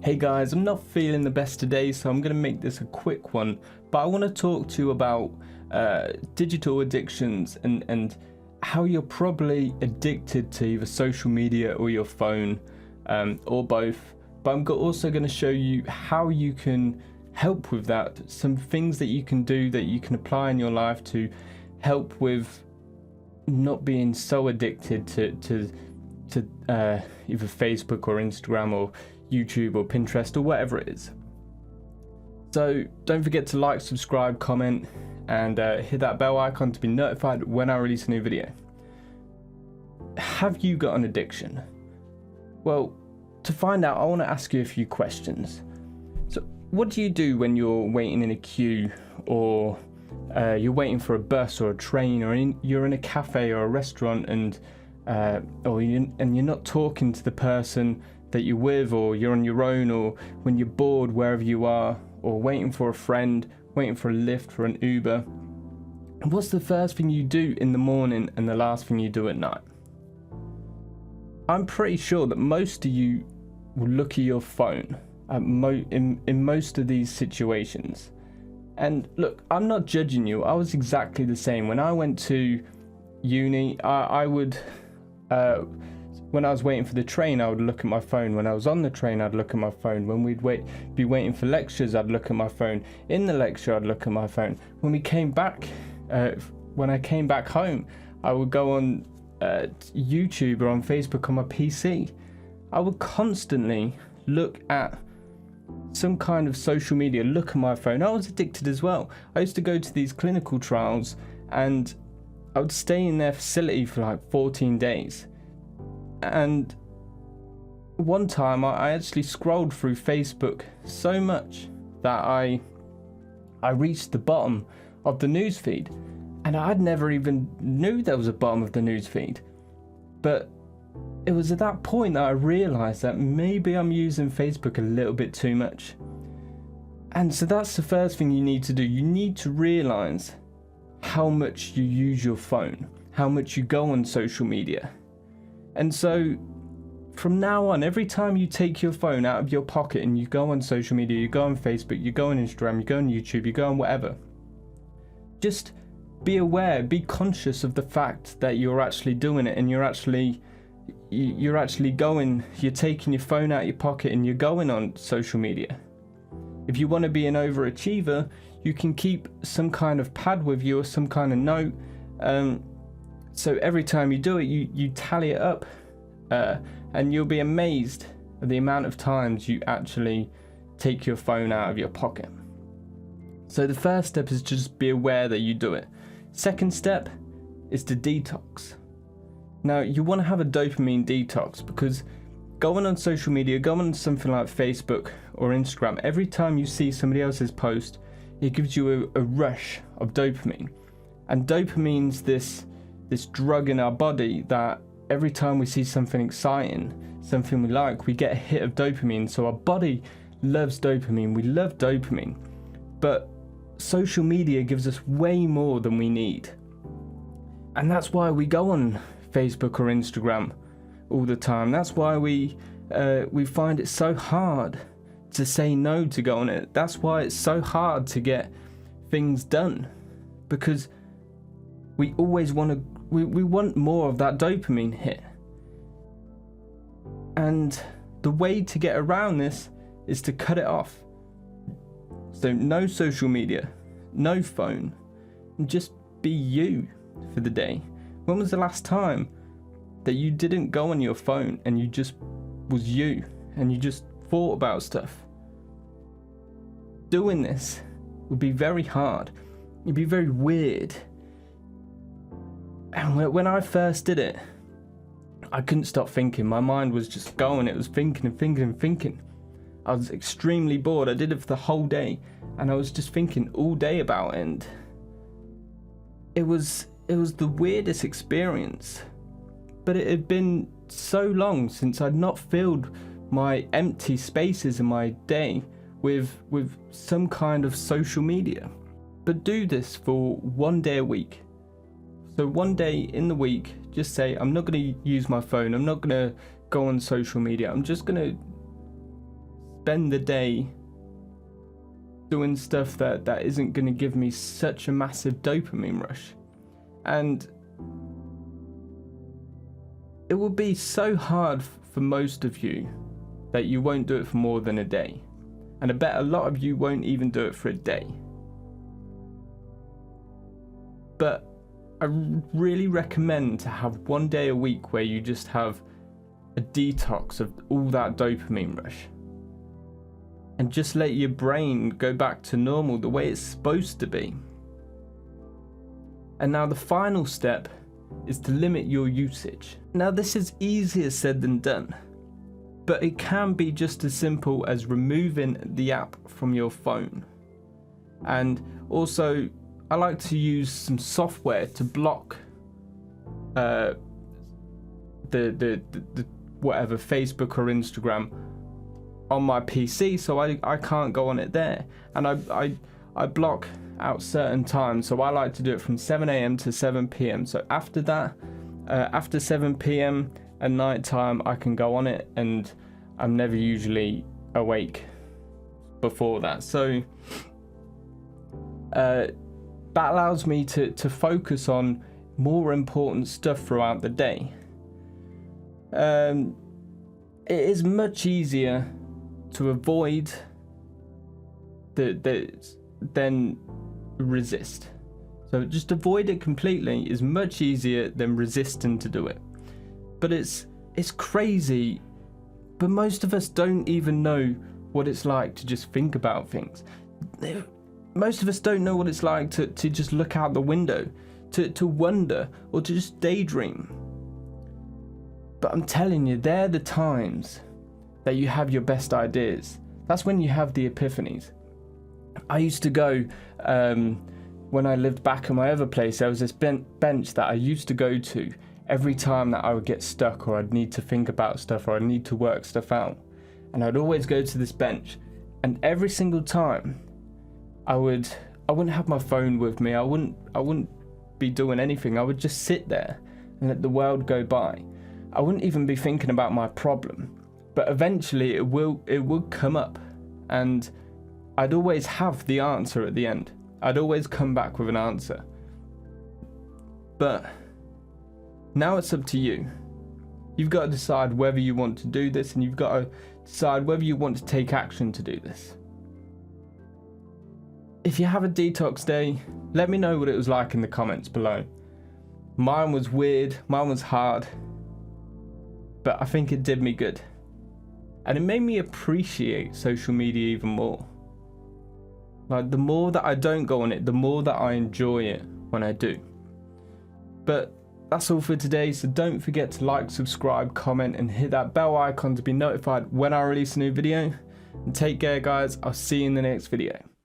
Hey guys, I'm not feeling the best today, so I'm going to make this a quick one, but I want to talk to you about digital addictions and how you're probably addicted to either social media or your phone, or both. But I'm also going to show you how you can help with that, some things that you can do that you can apply in your life to help with not being so addicted to either Facebook or Instagram or YouTube or Pinterest or whatever it is. So don't forget to like, subscribe, comment, and hit that bell icon to be notified when I release a new video. Have you got an addiction? Well, to find out, I want to ask you a few questions. So what do you do when you're waiting in a queue, or you're waiting for a bus or a train, or you're in a cafe or a restaurant and you're not talking to the person that you're with, or you're on your own, or when you're bored wherever you are, or waiting for a friend, waiting for a lift, for an Uber? And what's the first thing you do in the morning and the last thing you do at night? I'm pretty sure that most of you will look at your phone in most of these situations. And look, I'm not judging you. I was exactly the same. When I went to uni, I would when I was waiting for the train, I would look at my phone. When I was on the train, I'd look at my phone. When we'd be waiting for lectures, I'd look at my phone. In the lecture, I'd look at my phone. When I came back home, I would go on YouTube or on Facebook on my PC. I would constantly look at some kind of social media, look at my phone. I was addicted as well. I used to go to these clinical trials and I would stay in their facility for like 14 days. And one time I actually scrolled through Facebook so much that I reached the bottom of the newsfeed, and I'd never even knew there was a bottom of the newsfeed. But it was at that point that I realized that maybe I'm using Facebook a little bit too much. And so that's the first thing you need to do. You need to realize how much you use your phone, how much you go on social media. And so from now on, every time you take your phone out of your pocket and you go on social media, you go on Facebook, you go on Instagram, you go on YouTube, you go on whatever, just be aware, be conscious of the fact that you're actually doing it, and you're taking your phone out of your pocket and you're going on social media. If you want to be an overachiever, you can keep some kind of pad with you or some kind of note. So every time you do it, you tally it up, and you'll be amazed at the amount of times you actually take your phone out of your pocket. So the first step is just be aware that you do it. Second step is to detox. Now, you want to have a dopamine detox, because going on social media, going on something like Facebook or Instagram, every time you see somebody else's post, it gives you a rush of dopamine. And dopamine's this drug in our body that every time we see something exciting, something we like, we get a hit of dopamine. So our body loves dopamine. We love dopamine. But social media gives us way more than we need. And that's why we go on Facebook or Instagram all the time. That's why we find it so hard to say no to go on it. That's why it's so hard to get things done, because we always want more of that dopamine hit. And the way to get around this is to cut it off. So no social media, no phone, and just be you for the day. When was the last time that you didn't go on your phone and you just was you and you just thought about stuff? Doing this would be very hard. It'd be very weird. And when I first did it, I couldn't stop thinking. My mind was just going. It was thinking and thinking and thinking. I was extremely bored. I did it for the whole day, and I was just thinking all day about it. And it was the weirdest experience. But it had been so long since I'd not filled my empty spaces in my day with some kind of social media. But do this for one day a week. So one day in the week, just say, I'm not going to use my phone. I'm not going to go on social media. I'm just going to spend the day doing stuff that isn't going to give me such a massive dopamine rush. And it will be so hard for most of you that you won't do it for more than a day. And I bet a lot of you won't even do it for a day. But I really recommend to have one day a week where you just have a detox of all that dopamine rush. And just let your brain go back to normal the way it's supposed to be. And now the final step is to limit your usage. Now this is easier said than done, but it can be just as simple as removing the app from your phone. And also, I like to use some software to block the whatever, Facebook or Instagram on my PC, so I can't go on it there. And I block out certain times, so I like to do it from 7 a.m. to 7 p.m. So after that, after 7 p.m. at night time, I can go on it, and I'm never usually awake before that. So that allows me to focus on more important stuff throughout the day. It is much easier to avoid than resist. So just avoid it completely is much easier than resisting to do it. But it's crazy, but most of us don't even know what it's like to just think about things. Most of us don't know what it's like to just look out the window, to wonder, or to just daydream. But I'm telling you, they're the times that you have your best ideas. That's when you have the epiphanies. I used to go, when I lived back in my other place, there was this bench that I used to go to every time that I would get stuck, or I'd need to think about stuff, or I'd need to work stuff out. And I'd always go to this bench, and every single time I wouldn't have my phone with me. I wouldn't be doing anything. I would just sit there and let the world go by. I wouldn't even be thinking about my problem. But eventually it would come up, and I'd always have the answer at the end. I'd always come back with an answer. But now it's up to you. You've got to decide whether you want to do this, and you've got to decide whether you want to take action to do this. If you have a detox day, let me know what it was like in the comments below. Mine was weird, mine was hard, but I think it did me good. And it made me appreciate social media even more. Like, the more that I don't go on it, the more that I enjoy it when I do. But that's all for today, so don't forget to like, subscribe, comment, and hit that bell icon to be notified when I release a new video. And take care, guys. I'll see you in the next video.